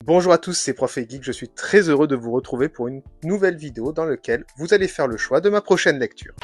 Bonjour à tous, c'est Prof et Geek, je suis très heureux de vous retrouver pour une nouvelle vidéo dans laquelle vous allez faire le choix de ma prochaine lecture.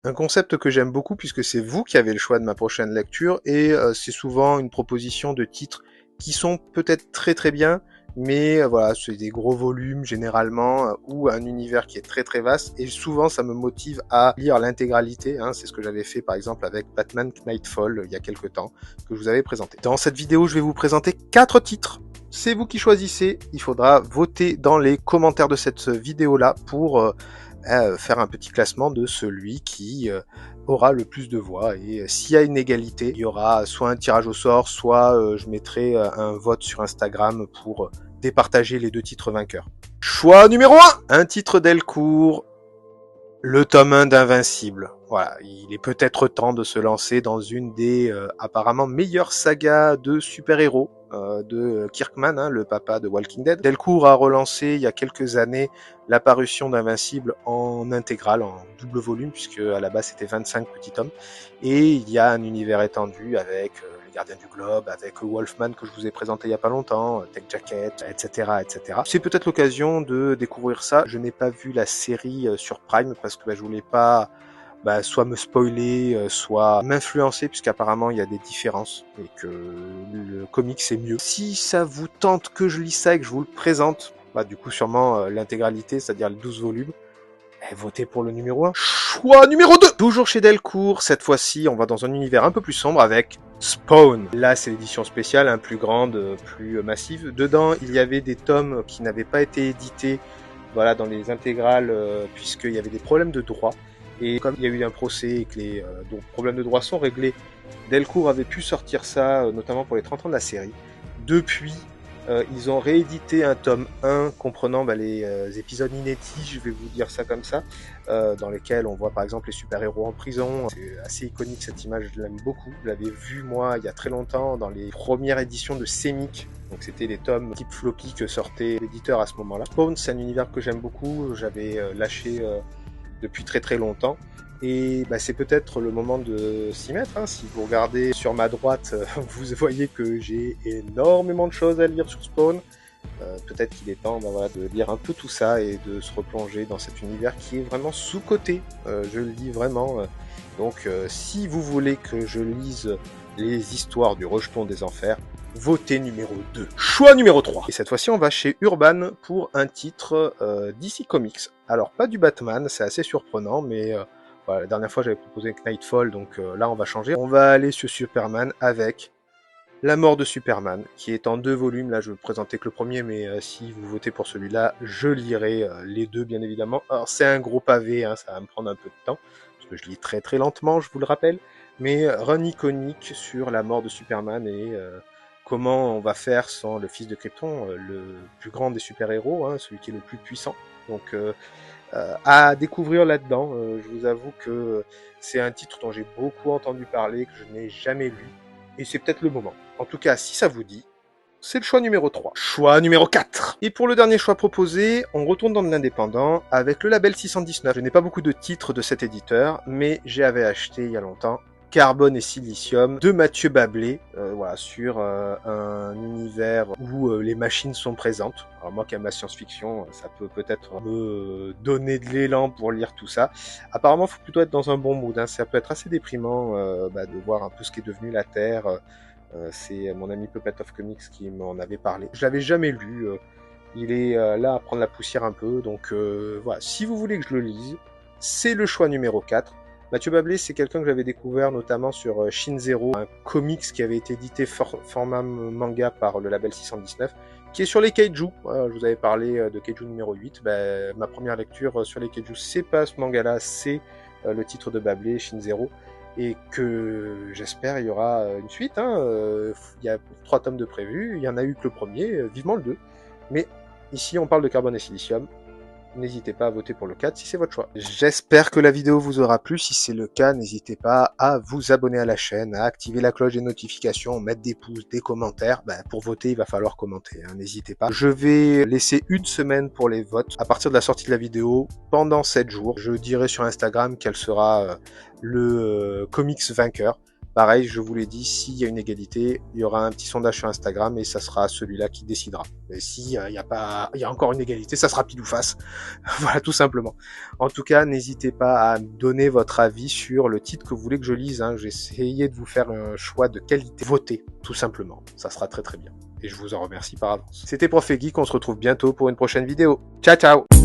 Un concept que j'aime beaucoup puisque c'est vous qui avez le choix de ma prochaine lecture et c'est souvent une proposition de titres qui sont peut-être très bien, mais voilà, c'est des gros volumes généralement ou un univers qui est très vaste et souvent ça me motive à lire l'intégralité, hein, c'est ce que j'avais fait par exemple avec Batman Knightfall il y a quelques temps que je vous avais présenté. Dans cette vidéo, je vais vous présenter 4 titres. C'est vous qui choisissez, il faudra voter dans les commentaires de cette vidéo-là pour faire un petit classement de celui qui aura le plus de voix. Et s'il y a une égalité, il y aura soit un tirage au sort, soit je mettrai un vote sur Instagram pour départager les deux titres vainqueurs. Choix numéro 1, un titre Delcourt, le tome 1 d'Invincible. Voilà, il est peut-être temps de se lancer dans une des apparemment meilleures sagas de super-héros de Kirkman, hein, le papa de Walking Dead. Delcourt a relancé il y a quelques années l'apparition d'Invincible en intégrale, en double volume, puisque à la base c'était 25 petits tomes. Et il y a un univers étendu avec les Gardiens du Globe, avec Wolfman que je vous ai présenté il y a pas longtemps, Tech Jacket, etc. C'est peut-être l'occasion de découvrir ça. Je n'ai pas vu la série sur Prime parce que je voulais pas soit me spoiler, soit m'influencer, puisqu'apparemment il y a des différences et que le comic c'est mieux. Si ça vous tente que je lis ça et que je vous le présente, du coup sûrement l'intégralité, c'est-à-dire les 12 volumes, votez pour le numéro 1. Choix numéro 2, toujours chez Delcourt, cette fois-ci on va dans un univers un peu plus sombre avec Spawn. Là c'est l'édition spéciale, hein, plus grande, plus massive. Dedans il y avait des tomes qui n'avaient pas été édités dans les intégrales, puisqu'il y avait des problèmes de droit. Et comme il y a eu un procès et que les problèmes de droit sont réglés, Delcourt avait pu sortir ça, notamment pour les 30 ans de la série. Depuis, ils ont réédité un tome 1 comprenant les épisodes inédits, je vais vous dire ça comme ça, dans lesquels on voit par exemple les super-héros en prison. C'est assez iconique cette image, je l'aime beaucoup. Je l'avais vu moi il y a très longtemps dans les premières éditions de Semic. Donc c'était les tomes type floppy que sortait l'éditeur à ce moment-là. Spawn, c'est un univers que j'aime beaucoup, j'avais lâché depuis très longtemps. Et c'est peut-être le moment de s'y mettre, hein. Si vous regardez sur ma droite, vous voyez que j'ai énormément de choses à lire sur Spawn. Peut-être qu'il est temps de lire un peu tout ça et de se replonger dans cet univers qui est vraiment sous-coté, je le dis vraiment. Donc si vous voulez que je lise les histoires du rejeton des enfers, votez numéro 2. Choix numéro 3. Et cette fois-ci, on va chez Urban pour un titre DC Comics. Alors, pas du Batman, c'est assez surprenant, mais la dernière fois, j'avais proposé Knightfall, donc là, on va changer. On va aller sur Superman avec La mort de Superman, qui est en 2 volumes. Là, je vais vous présenter que le premier, mais si vous votez pour celui-là, je lirai les deux, bien évidemment. Alors, c'est un gros pavé, hein, ça va me prendre un peu de temps, parce que je lis très lentement, je vous le rappelle. Mais run iconique sur la mort de Superman et comment on va faire sans le fils de Krypton, le plus grand des super-héros, hein, celui qui est le plus puissant. Donc à découvrir là-dedans, je vous avoue que c'est un titre dont j'ai beaucoup entendu parler, que je n'ai jamais lu, et c'est peut-être le moment. En tout cas, si ça vous dit, c'est le choix numéro 3. Choix numéro 4. Et pour le dernier choix proposé, on retourne dans de l'indépendant avec le label 619. Je n'ai pas beaucoup de titres de cet éditeur, mais j'avais acheté il y a longtemps Carbone et Silicium de Mathieu Bablé, sur un univers où les machines sont présentes. Alors moi qui aime la science-fiction, ça peut peut-être me donner de l'élan pour lire tout ça. Apparemment, il faut plutôt être dans un bon mood, hein. Ça peut être assez déprimant de voir un peu ce qui est devenu la Terre. C'est mon ami Puppet of Comics qui m'en avait parlé. Je l'avais jamais lu. Il est là à prendre la poussière un peu. Donc voilà, si vous voulez que je le lise, c'est le choix numéro 4. Mathieu Bablé, c'est quelqu'un que j'avais découvert notamment sur Shin Zero, un comics qui avait été édité format manga par le label 619, qui est sur les Kaiju. Je vous avais parlé de Kaiju numéro 8. Ma première lecture sur les Kaiju, c'est pas ce manga-là, c'est le titre de Bablé, Shin Zero, et que j'espère il y aura une suite. Il y a 3 tomes de prévus, il y en a eu que le premier, vivement le 2. Mais ici, on parle de Carbone et Silicium. n'hésitez pas à voter pour le 4 si c'est votre choix. J'espère que la vidéo vous aura plu. Si c'est le cas, n'hésitez pas à vous abonner à la chaîne, à activer la cloche des notifications, mettre des pouces, des commentaires. Pour voter, il va falloir commenter, hein, n'hésitez pas. Je vais laisser une semaine pour les votes à partir de la sortie de la vidéo, pendant 7 jours. Je dirai sur Instagram quel sera le comics vainqueur. Pareil, je vous l'ai dit, s'il y a une égalité, il y aura un petit sondage sur Instagram et ça sera celui-là qui décidera. Et s'il y a encore une égalité, ça sera pile ou face. Voilà, tout simplement. En tout cas, n'hésitez pas à me donner votre avis sur le titre que vous voulez que je lise, hein. J'ai essayé de vous faire un choix de qualité. Votez, tout simplement. Ça sera très très bien. Et je vous en remercie par avance. C'était Prof et Geek, on se retrouve bientôt pour une prochaine vidéo. Ciao ciao!